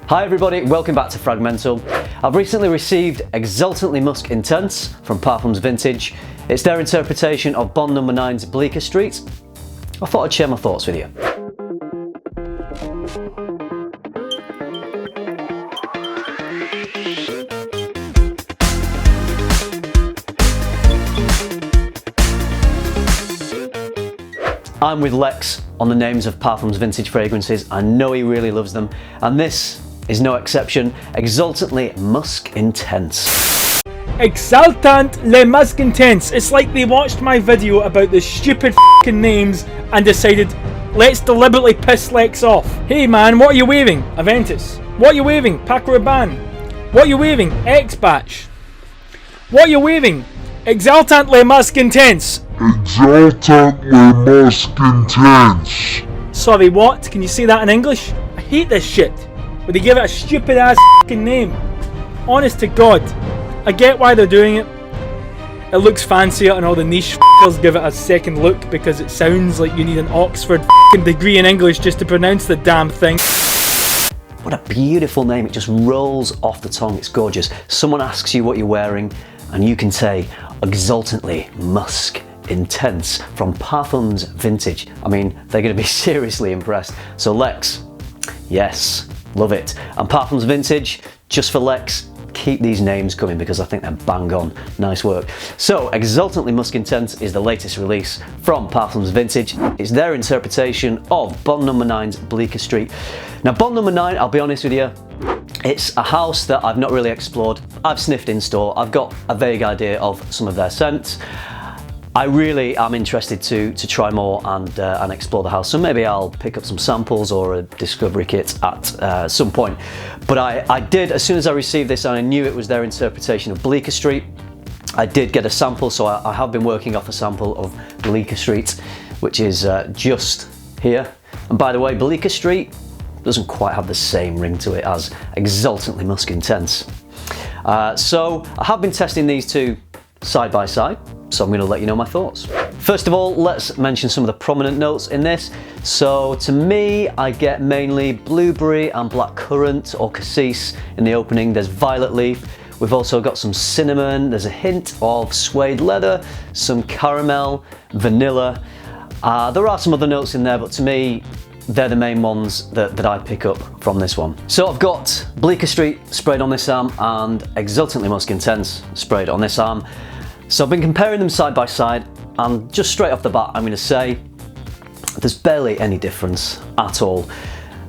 Hi everybody, welcome back to FRAG-MENTAL. I've recently received Exaltant le Musc Intense from Parfums Vintage. It's their interpretation of Bond No.9's Bleeker Street. I thought I'd share my thoughts with you. I'm with Lex on the names of Parfums Vintage fragrances. I know he really loves them, and this is no exception. Exaltant le Musc Intense. Exaltant le Musc Intense. It's like they watched my video about the stupid f***ing names and decided, let's deliberately piss Lex off. Hey man, what are you waving? Aventus. What are you waving? Paco Rabanne. What are you waving? X-Batch. What are you waving? Exaltant le Musc Intense. Exaltant le Musc Intense. Sorry, what? Can you say that in English? I hate this shit. But they give it a stupid ass f***ing name. Honest to God. I get why they're doing it. It looks fancier and all the niche f***ers give it a second look because it sounds like you need an Oxford f***ing degree in English just to pronounce the damn thing. What a beautiful name, it just rolls off the tongue, it's gorgeous. Someone asks you what you're wearing and you can say Exaltant le Musc Intense from Parfums Vintage. I mean, they're going to be seriously impressed. So Lex, yes, love it. And Parfums Vintage, just for Lex, keep these names coming because I think they're bang on. Nice work. So Exaltant le Musc Intense is the latest release from Parfums Vintage. It's their interpretation of Bond No.9's Bleeker Street. Now Bond No.9, I'll be honest with you, it's a house that I've not really explored. I've sniffed in store, I've got a vague idea of some of their scents. I really am interested to try more and explore the house, so maybe I'll pick up some samples or a discovery kit at some point. But I did, as soon as I received this and I knew it was their interpretation of Bleeker Street, I did get a sample, so I have been working off a sample of Bleeker Street, which is just here. And by the way, Bleeker Street doesn't quite have the same ring to it as Exaltant le Musc Intense. So I have been testing these two side by side, so I'm going to let you know my thoughts. First of all, let's mention some of the prominent notes in this. So to me, I get mainly blueberry and blackcurrant or cassis in the opening. There's violet leaf. We've also got some cinnamon. There's a hint of suede leather, some caramel, vanilla. There are some other notes in there, but to me, they're the main ones that I pick up from this one. So I've got Bleeker Street sprayed on this arm and Exaltant le Musc Intense sprayed on this arm. So I've been comparing them side by side, and just straight off the bat I'm going to say there's barely any difference at all.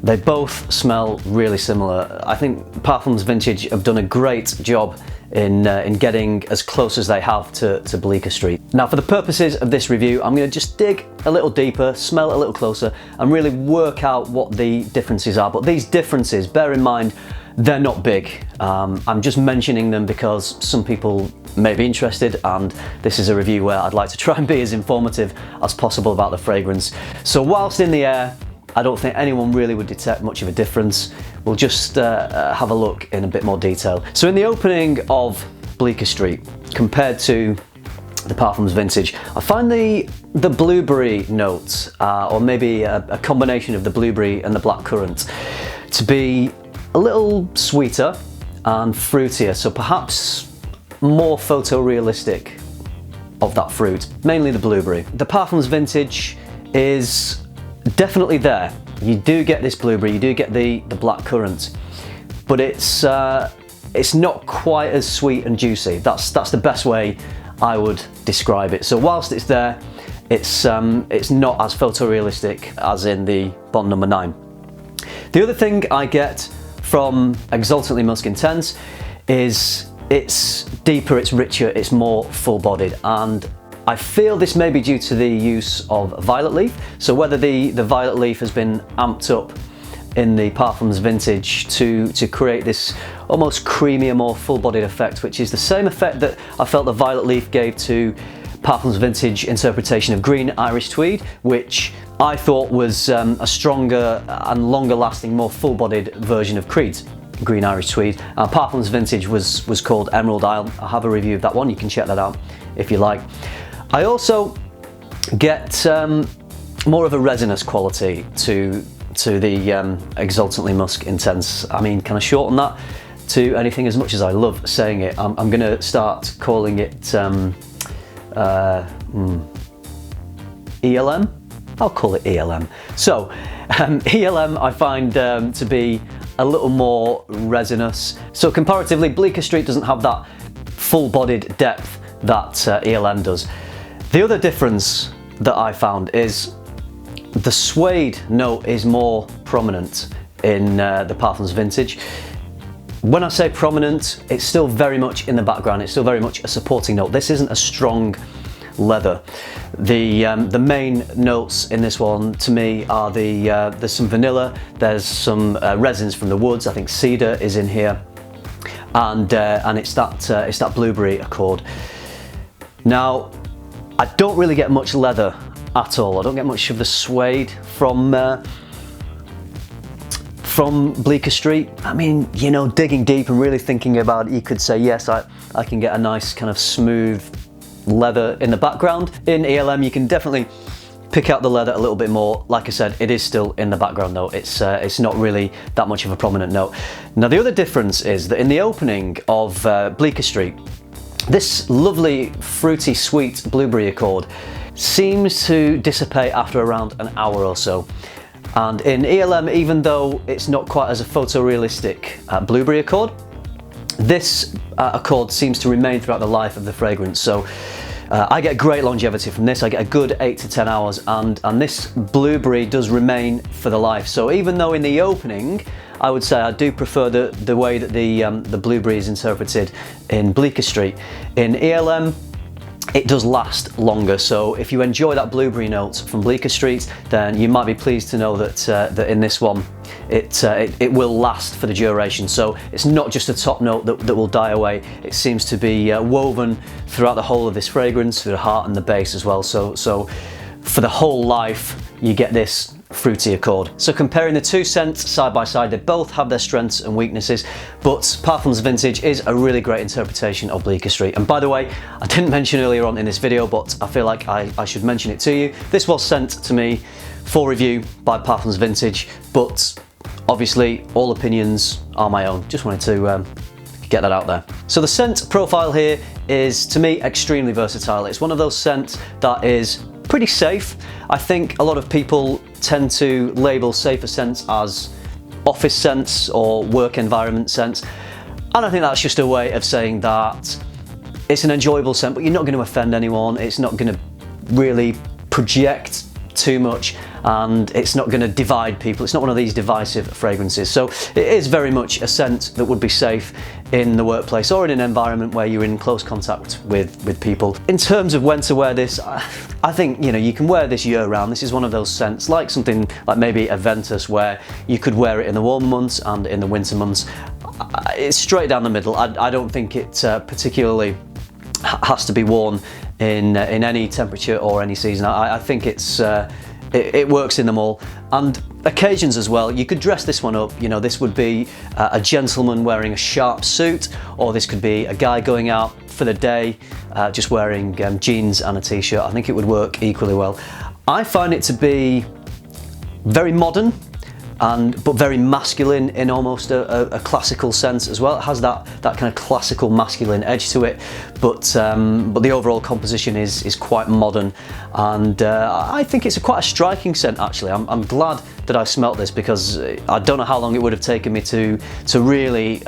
They both smell really similar. I think Parfums Vintage have done a great job in getting as close as they have to Bleeker Street. Now for the purposes of this review, I'm going to just dig a little deeper, smell a little closer, and really work out what the differences are. But these differences, bear in mind, they're not big. I'm just mentioning them because some people may be interested, and this is a review where I'd like to try and be as informative as possible about the fragrance. So whilst in the air, I don't think anyone really would detect much of a difference. We'll just have a look in a bit more detail. So in the opening of Bleeker Street, compared to the Parfums Vintage, I find the blueberry notes, or maybe a combination of the blueberry and the blackcurrant, to be a little sweeter and fruitier, so perhaps more photorealistic of that fruit, mainly the blueberry. The Parfums Vintage is definitely there. You do get this blueberry, you do get the blackcurrant, but it's not quite as sweet and juicy. That's the best way I would describe it. So whilst it's there, it's not as photorealistic as in the Bond No.9. The other thing I get from Exaltant le Musc Intense is it's deeper, it's richer, it's more full-bodied, and I feel this may be due to the use of violet leaf. So whether the violet leaf has been amped up in the Parfums Vintage to create this almost creamier, more full-bodied effect, which is the same effect that I felt the violet leaf gave to Parfums Vintage interpretation of Green Irish Tweed, which I thought was a stronger and longer lasting, more full-bodied version of Creed's Green Irish Tweed. Parfums Vintage was called Emerald Isle. I have a review of that one, you can check that out if you like. I also get more of a resinous quality to to the Exaltant le Musc Intense. I mean, can I shorten that to anything? As much as I love saying it, I'm going to start calling it ELM. I'll call it ELM. So, ELM I find to be a little more resinous. So comparatively, Bleeker Street doesn't have that full-bodied depth that ELM does. The other difference that I found is the suede note is more prominent in the Parfums Vintage. When I say prominent, it's still very much in the background, it's still very much a supporting note. This isn't a strong leather. The main notes in this one to me are there's some vanilla, there's some resins from the woods, I think cedar is in here, and it's that blueberry accord. Now, I don't really get much leather at all. I don't get much of the suede from Bleeker Street. I mean, you know, digging deep and really thinking about it, you could say, yes, I can get a nice kind of smooth leather in the background. In ELM, you can definitely pick out the leather a little bit more. Like I said, it is still in the background though. It's not really that much of a prominent note. Now, the other difference is that in the opening of Bleeker Street, this lovely fruity sweet blueberry accord seems to dissipate after around an hour or so. And in ELM, even though it's not quite as a photorealistic blueberry accord, this accord seems to remain throughout the life of the fragrance. So I get great longevity from this. I get a good 8 to 10 hours, and this blueberry does remain for the life. So even though in the opening, I would say I do prefer the way that the blueberry is interpreted in Bleeker Street, in ELM, it does last longer. So if you enjoy that blueberry note from Bleeker Street, then you might be pleased to know that that in this one, it will last for the duration. So it's not just a top note that will die away. It seems to be woven throughout the whole of this fragrance, through the heart and the base as well. So for the whole life, you get this fruity accord. So comparing the two scents side by side, they both have their strengths and weaknesses, but Parfums Vintage is a really great interpretation of Bleeker Street. And by the way, I didn't mention earlier on in this video, but I feel like I should mention it to you. This was sent to me for review by Parfums Vintage, but obviously all opinions are my own. Just wanted to get that out there. So the scent profile here is, to me, extremely versatile. It's one of those scents that is pretty safe. I think a lot of people tend to label safer scents as office scents or work environment scents, and I think that's just a way of saying that it's an enjoyable scent, but you're not going to offend anyone. It's not going to really project too much, and it's not going to divide people. It's not one of these divisive fragrances. So it is very much a scent that would be safe in the workplace or in an environment where you're in close contact with people. In terms of when to wear this, I think, you know, you can wear this year round. This is one of those scents, like something like maybe a Ventus, where you could wear it in the warm months and in the winter months. It's straight down the middle. I don't think it particularly has to be worn in any temperature or any season. I think it works in them all, and occasions as well. You could dress this one up. You know, this would be a gentleman wearing a sharp suit, or this could be a guy going out for the day just wearing jeans and a t-shirt. I think it would work equally well. I find it to be very modern, but very masculine in almost a classical sense as well. It has that kind of classical masculine edge to it, but the overall composition is quite modern, and I think it's quite a striking scent actually. I'm glad that I smelt this, because I don't know how long it would have taken me to really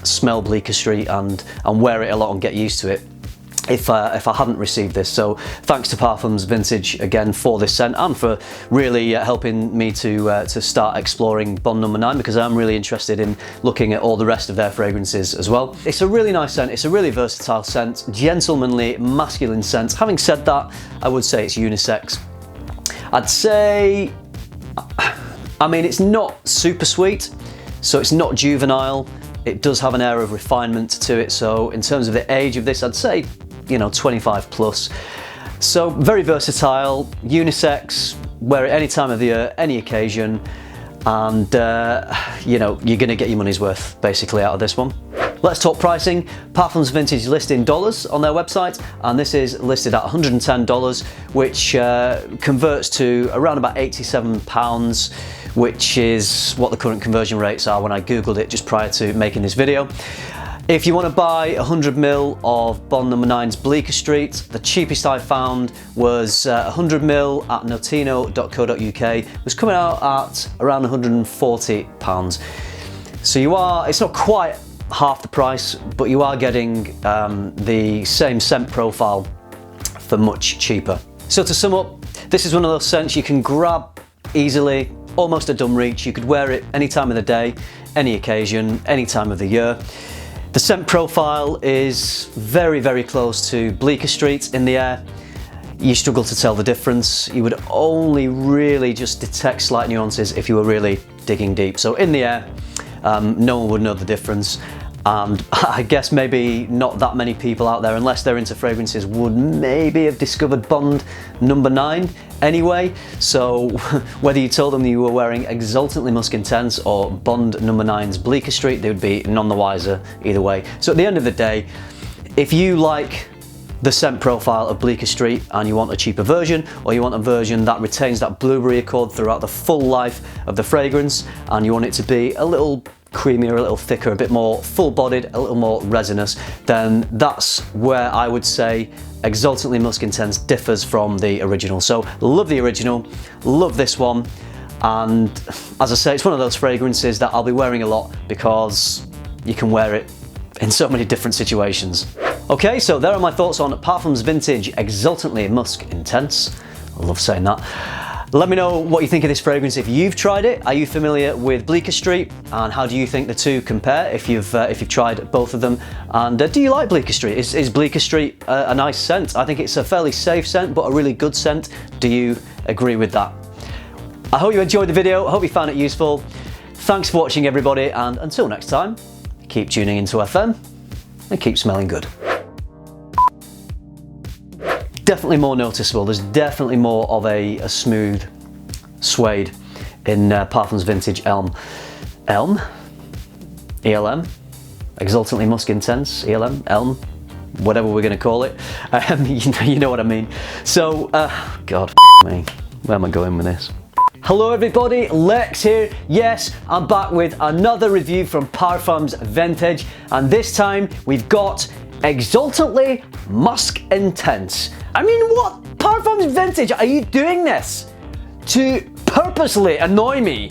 smell Bleeker Street and wear it a lot and get used to it if I hadn't received this. So thanks to Parfums Vintage again for this scent, and for really helping me to start exploring Bond No.9, because I'm really interested in looking at all the rest of their fragrances as well. It's a really nice scent. It's a really versatile scent, gentlemanly, masculine scent. Having said that, I would say it's unisex. I'd say, I mean, it's not super sweet, so it's not juvenile. It does have an air of refinement to it. So in terms of the age of this, I'd say, you know, 25 plus. So very versatile, unisex, wear it any time of the year, any occasion, and you know, you're gonna get your money's worth basically out of this one. Let's talk pricing. Parfums Vintage list in dollars on their website, and this is listed at $110, which converts to around about £87, which is what the current conversion rates are when I googled it just prior to making this video. If you want to buy 100ml of Bond No.9's Bleeker Street, the cheapest I found was 100ml at notino.co.uk. It was coming out at around £140. So it's not quite half the price, but you are getting the same scent profile for much cheaper. So to sum up, this is one of those scents you can grab easily, almost a dumb reach. You could wear it any time of the day, any occasion, any time of the year. The scent profile is very, very close to Bleeker Street in the air. You struggle to tell the difference. You would only really just detect slight nuances if you were really digging deep. So in the air, no one would know the difference. And I guess maybe not that many people out there, unless they're into fragrances, would maybe have discovered Bond No.9 anyway. So whether you told them you were wearing Exaltant le Musc Intense or Bond No.9's Bleeker Street, they would be none the wiser either way. So at the end of the day, if you like the scent profile of Bleeker Street and you want a cheaper version, or you want a version that retains that blueberry accord throughout the full life of the fragrance, and you want it to be a little creamier, a little thicker, a bit more full-bodied, a little more resinous, then that's where I would say Exaltant le Musc Intense differs from the original. So love the original, love this one, and as I say, it's one of those fragrances that I'll be wearing a lot because you can wear it in so many different situations. Okay, so there are my thoughts on Parfums Vintage Exaltant le Musc Intense. I love saying that. Let me know what you think of this fragrance if you've tried it. Are you familiar with Bleeker Street, and how do you think the two compare if you've tried both of them? And do you like Bleeker Street? Is Bleeker Street a nice scent? I think it's a fairly safe scent, but a really good scent. Do you agree with that? I hope you enjoyed the video. I hope you found it useful. Thanks for watching, everybody, and until next time, keep tuning into FM and keep smelling good. Definitely more noticeable. There's definitely more of a smooth suede in Parfums Vintage Elm. Elm? ELM? Exaltant le Musc Intense? ELM? Elm? Whatever we're going to call it. You know what I mean. So, God, me. Where am I going with this? Hello everybody, Lex here. Yes, I'm back with another review from Parfums Vintage, and this time we've got Exaltant le Musc Intense. I mean, what? Parfums Vintage, are you doing this to purposely annoy me?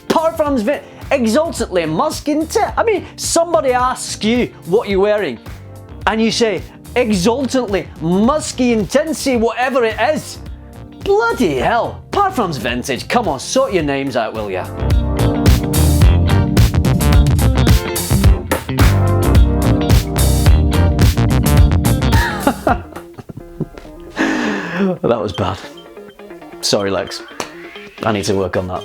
Parfums Vintage, Exaltant le Musc Intense. I mean, somebody asks you what you're wearing and you say Exaltant le Musc Intense, whatever it is. Bloody hell. Parfums Vintage, come on, sort your names out, will ya? That was bad. Sorry, Lex. I need to work on that.